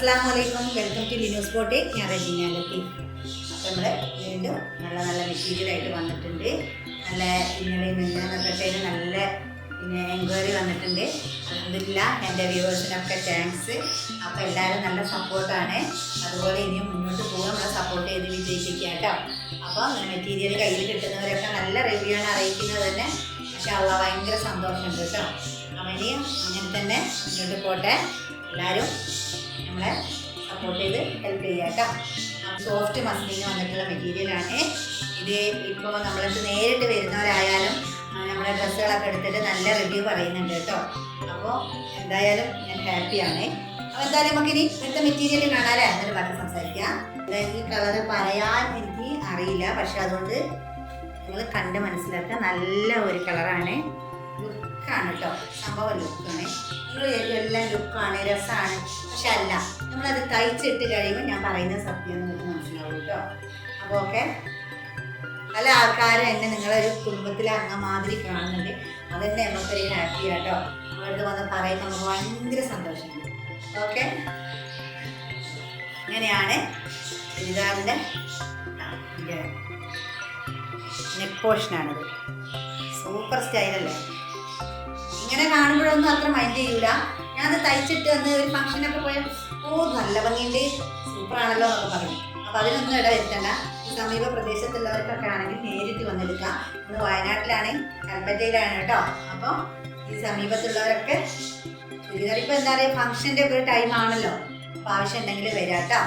അസ്സലാമലൈക്കും, welcome to Linus boutique. ഞാൻ റെജീന ലത്തീഫ്. അപ്പോൾ നമ്മൾ വീണ്ടും നല്ല നല്ല മെറ്റീരിയലായിട്ട് വന്നിട്ടുണ്ട്. നല്ല ഇന്നലെ മിന്നാന്നൊക്കെ നല്ല എൻക്വയറി വന്നിട്ടുണ്ട്. അൽഹംദുലില്ലാ, എൻ്റെ വ്യൂവേഴ്സിനൊക്കെ താങ്ക്സ്. അപ്പോൾ എല്ലാവരും നല്ല സപ്പോർട്ടാണ്. അതുപോലെ ഇനിയും മുന്നോട്ട് പോകാൻ നമ്മളെ സപ്പോർട്ട് ചെയ്ത് വിജയിപ്പിക്കുക കേട്ടോ. അപ്പോൾ മെറ്റീരിയൽ കയ്യിൽ കിട്ടുന്നവരൊക്കെ നല്ല റിവ്യൂ ആണ് അറിയിക്കുന്നത് തന്നെ. പക്ഷേ അള്ളാ ഭയങ്കര സന്തോഷമുണ്ട് കേട്ടോ. അപ്പോൾ ഇനിയും അങ്ങനെ തന്നെ മുന്നോട്ട് പോട്ടെ. എല്ലാവരും നമ്മളെ സപ്പോർട്ട് ചെയ്ത് ഹെൽപ്പ് ചെയ്യുക കേട്ടോ. സോഫ്റ്റ് മസ്ലിന് വന്നിട്ടുള്ള മെറ്റീരിയലാണ് ഇത്. ഇപ്പോൾ നമ്മളത് നേരിട്ട് വരുന്നവരായാലും നമ്മളെ ഡ്രസ്സുകളൊക്കെ എടുത്തിട്ട് നല്ല റിവ്യൂ പറയുന്നുണ്ട് കേട്ടോ. അപ്പോൾ എന്തായാലും ഞാൻ ഹാപ്പിയാണ്. അപ്പോൾ എന്തായാലും നമുക്കിനി ഇന്നത്തെ മെറ്റീരിയൽ കാണാനേ എന്നിട്ട് ബാക്കി സംസാരിക്കാം. ഈ കളറ് പറയാൻ എനിക്ക് അറിയില്ല, പക്ഷെ അതുകൊണ്ട് നിങ്ങൾ കണ്ട് മനസ്സിലാക്കുക. നല്ല ഒരു കളറാണ്, ലുക്കാണ് കേട്ടോ. സംഭവം ലുക്കാണ്. നിങ്ങൾ എല്ലാം ലുക്കാണ്, രസമാണ്. പക്ഷെ അല്ല, നമ്മളത് തയ്ച്ചിട്ട് കഴിയുമ്പോൾ ഞാൻ പറയുന്നത് സത്യം നിങ്ങൾക്ക് മനസ്സിലാവും കേട്ടോ. അപ്പോൾ ഓക്കെ, പല ആൾക്കാരും എന്നെ നിങ്ങളൊരു കുടുംബത്തിലെ അംഗമാതിരി കാണുന്നുണ്ട്. അതെന്നെ നമുക്കൊരു ഹാപ്പി കേട്ടോ. അവരുടെ വന്ന് പറയുമ്പോൾ നമുക്ക് ഭയങ്കര സന്തോഷമുണ്ട്. ഓക്കെ, ഇങ്ങനെയാണ് ചുരിദാറിൻ്റെ നെക്ക് പോർഷനാണിത്. സൂപ്പർ സ്റ്റൈലല്ലേ. ഇങ്ങനെ കാണുമ്പോഴൊന്നും അത്ര മൈൻഡ് ചെയ്യൂല. ഞാനത് തയ്ച്ചിട്ട് വന്ന് ഒരു ഫംഗ്ഷനൊക്കെ പോയാൽ നല്ല ഭംഗിയുണ്ട്, സൂപ്പറാണല്ലോ എന്നൊക്കെ പറയും. അപ്പോൾ അതിനൊന്നും ഇടവരുത്തണ്ട. ഈ സമീപ പ്രദേശത്തുള്ളവർക്കൊക്കെ ആണെങ്കിൽ നേരിട്ട് വന്നെടുക്കാം. നമ്മൾ വയനാട്ടിലാണ്, കൽപ്പറ്റയിലാണ് കേട്ടോ. അപ്പോൾ ഈ സമീപത്തുള്ളവരൊക്കെ ചുരിദാർ ഇപ്പോൾ എന്താ പറയുക, ഫംഗ്ഷൻ്റെ ഒക്കെ ഒരു ടൈം ആണല്ലോ. അപ്പോൾ ആവശ്യം ഉണ്ടെങ്കിൽ വരാം കേട്ടോ.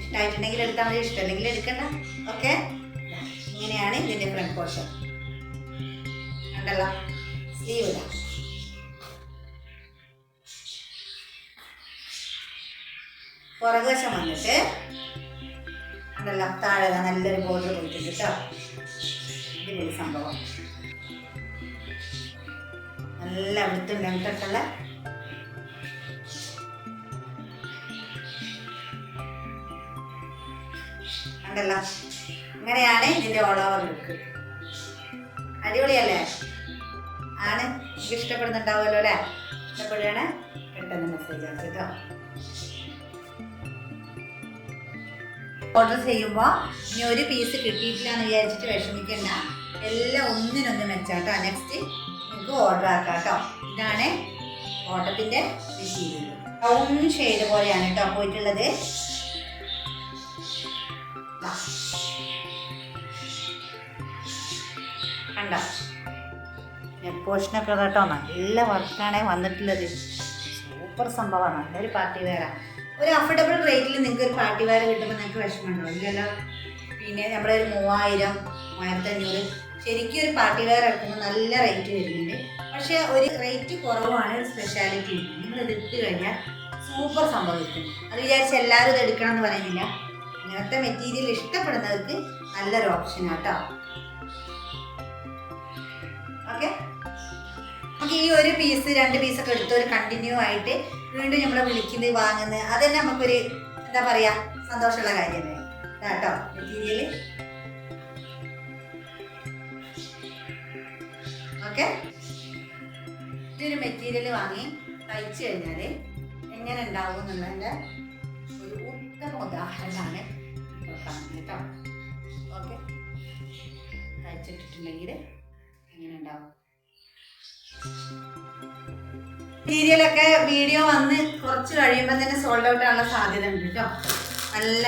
ഇഷ്ടമായിട്ടുണ്ടെങ്കിൽ എടുത്താൽ മതി, ഇഷ്ടമല്ലെങ്കിൽ എടുക്കണ്ട. ഓക്കെ, ഇങ്ങനെയാണ് ഇതിൻ്റെ ഫ്രണ്ട് പോർഷൻ. കണ്ടല്ലോ, സ്ലീവ് ഇടാം. പുറകുവശം വന്നിട്ട് ഉണ്ടല്ലോ, താഴെ നല്ലൊരു ബോർഡർ പോയിട്ടുണ്ട് കേട്ടോ. ഇതിൻ്റെ സംഭവം നല്ല വൃത്തും ലെങ്തൊക്കെയുള്ള ഉണ്ടല്ലോ. ഇങ്ങനെയാണ് ഇതിൻ്റെ ഓൾ ഓവർ ലുക്ക്. അടിപൊളിയല്ലേ? ആണ്. എനിക്ക് ഇഷ്ടപ്പെടുന്നുണ്ടാവുമല്ലോ അല്ലേ? ഇഷ്ടപ്പെടുകയാണ് പെട്ടെന്ന് മെസ്സേജ് ആണ് കേട്ടോ. ഓർഡർ ചെയ്യുമ്പോൾ ഇനി ഒരു പീസ് കിട്ടിയിട്ടില്ല എന്ന് വിചാരിച്ചിട്ട് വിഷമിക്കണ്ട. എല്ലാം ഒന്നിനൊന്ന് മെച്ചാട്ടോ. നെക്സ്റ്റ് നിങ്ങൾക്ക് ഓർഡർ ആക്കാം കേട്ടോ. ഇതാണ് ഓട്ടത്തിൻ്റെ മെറ്റീരിയൽ. ബ്രൗൺ ഷെയ്ഡ് പോലെയാണ് കേട്ടോ പോയിട്ടുള്ളത്. കണ്ടോ, നെക്ക് പോർഷനൊക്കെ കേട്ടോ നല്ല വർക്കാണ് വന്നിട്ടുള്ളത്. സൂപ്പർ സംഭവമാണ്. നല്ലൊരു പാർട്ടി വെയറാണ്. ഒരു അഫോർഡബിൾ റേറ്റിൽ നിങ്ങൾക്ക് ഒരു പാർട്ടി വെയർ കിട്ടുമ്പോൾ നിങ്ങൾക്ക് വിഷമമുണ്ടോ? ഇല്ലല്ലോ. പിന്നെ നമ്മുടെ ഒരു 3000, 1500 ശരിക്കും ഒരു പാർട്ടി വെയർ എടുക്കുമ്പോൾ നല്ല റേറ്റ് വരുന്നുണ്ട്. പക്ഷേ ഒരു റേറ്റ് കുറവാണ്, ഒരു സ്പെഷ്യാലിറ്റി ഉണ്ട്. നിങ്ങൾ ഇത് ഇട്ട് കഴിഞ്ഞാൽ സൂപ്പർ സംഭവിക്കും. അത് വിചാരിച്ച് എല്ലാവരും ഇത് എടുക്കണം എന്ന് പറയുന്നില്ല. ഇങ്ങനത്തെ മെറ്റീരിയൽ ഇഷ്ടപ്പെടുന്നവർക്ക് നല്ലൊരു ഓപ്ഷനാണ് കേട്ടോ. ഓക്കെ, നമുക്ക് ഈ ഒരു പീസ് 2 പീസൊക്കെ എടുത്ത് ഒരു കണ്ടിന്യൂ ആയിട്ട് വീണ്ടും നമ്മളെ വിളിക്കുന്നത് വാങ്ങുന്നത് അതന്നെ നമുക്കൊരു എന്താ പറയുക, സന്തോഷമുള്ള കാര്യമല്ലേ കേട്ടോ. മെറ്റീരിയൽ ഓക്കെ, ഇതൊരു മെറ്റീരിയൽ വാങ്ങി തയ്ച്ചു കഴിഞ്ഞാൽ എങ്ങനെ ഉണ്ടാവും എന്നുള്ളതിൻ്റെ ഒരു ഉത്തമ ഉദാഹരണമാണ് കേട്ടോ. ഓക്കെ, തയ്ച്ചിട്ടിട്ടുണ്ടെങ്കിൽ എങ്ങനെ ഉണ്ടാവും. മെറ്റീരിയലൊക്കെ വീഡിയോ വന്ന് കുറച്ച് കഴിയുമ്പോൾ തന്നെ സോൾഡ് ഔട്ട് ആകാനുള്ള സാധ്യത ഉണ്ട് കേട്ടോ. നല്ല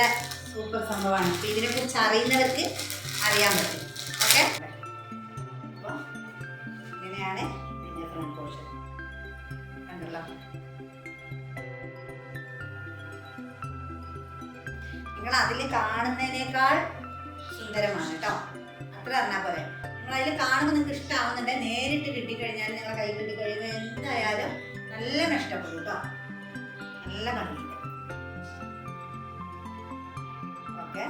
സൂപ്പർ സംഭവമാണ്. അപ്പോൾ ഇതിനെക്കുറിച്ച് അറിയുന്നവർക്ക് അറിയാൻ പറ്റും. ഓക്കെ, അപ്പോൾ ഇങ്ങനെയാണ് ഇതിൻ്റെ ഫ്രണ്ട് പോർഷൻ. കണ്ടല്ലോ, നിങ്ങൾ അതിൽ കാണുന്നതിനേക്കാൾ സുന്ദരമാണ് കേട്ടോ. അത്ര പറഞ്ഞാൽ പോരെ. നിങ്ങളതിൽ കാണുമ്പോൾ നിങ്ങൾക്ക് ഇഷ്ടമാവുന്നുണ്ടെങ്കിൽ നേരിട്ട് കിട്ടിക്കഴിഞ്ഞാൽ നിങ്ങളെ കൈ കിട്ടിക്കഴിയുമ്പോൾ എന്തായാലും നല്ല നഷ്ടപ്പെടും കേട്ടോ. നല്ല ഭംഗിയുണ്ട്. ഓക്കെ,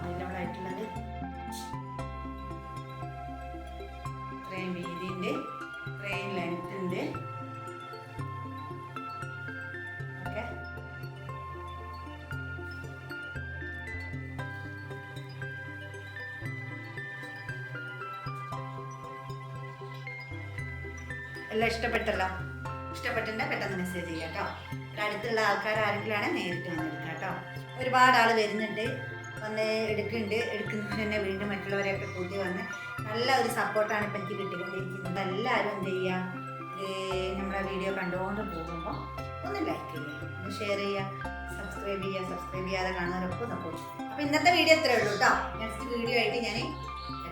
അതിൻ്റെതായിട്ടുള്ളത് ഇത്രയും വീതിയുണ്ട്, ഇത്രയും ലെങ്ത് ഉണ്ട്. ഓക്കെ, എല്ലാം ഇഷ്ടപ്പെട്ടല്ലോ? ഇഷ്ടപ്പെട്ടിട്ടുണ്ടെങ്കിൽ പെട്ടെന്ന് മെസ്സേജ് ചെയ്യാം കേട്ടോ. അടുത്തുള്ള ആൾക്കാർ ആരെങ്കിലാണ് നേരിട്ട് വന്നെടുക്കാം കേട്ടോ. ഒരുപാട് ആൾ വരുന്നുണ്ട്, വന്ന് എടുക്കുന്നതിന് തന്നെ വീണ്ടും മറ്റുള്ളവരെയൊക്കെ കൂട്ടി വന്ന് നല്ല ഒരു സപ്പോർട്ടാണ് ഇപ്പം എനിക്ക് കിട്ടിക്കൊണ്ടിരിക്കുന്നത്. എല്ലാവരും എന്ത് ചെയ്യുക, നമ്മളെ വീഡിയോ കണ്ടുകൊണ്ട് പോകുമ്പോൾ ഒന്ന് ലൈക്ക് ചെയ്യുക, ഒന്ന് ഷെയർ ചെയ്യുക, സബ്സ്ക്രൈബ് ചെയ്യാതെ കാണുന്നവരൊക്കെ സപ്പോർട്ട്. അപ്പോൾ ഇന്നത്തെ വീഡിയോ ഇത്രയേ ഉള്ളൂ കേട്ടോ. നെക്സ്റ്റ് വീഡിയോ ആയിട്ട് ഞാൻ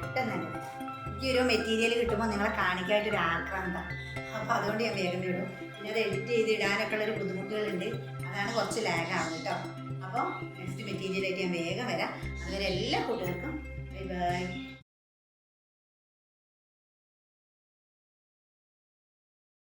പെട്ടെന്ന് തന്നെ വരാം. എനിക്കൊരു മെറ്റീരിയൽ കിട്ടുമ്പോൾ നിങ്ങളെ കാണിക്കായിട്ടൊരു ആക്രാന്ത, അപ്പോൾ അതുകൊണ്ട് ഞാൻ വേഗം ഇടും. പിന്നെ അത് എഡിറ്റ് ചെയ്ത് ഇടാനൊക്കെ ഉള്ളൊരു ബുദ്ധിമുട്ടുകളുണ്ട്, അതാണ് കുറച്ച് ലാഗാവുന്നത് കേട്ടോ. അപ്പോൾ നെക്സ്റ്റ് മെറ്റീരിയലായിട്ട് ഞാൻ വേഗം വരാം. അതുവരെ എല്ലാ കൂട്ടുകാർക്കും ബൈ ബൈ.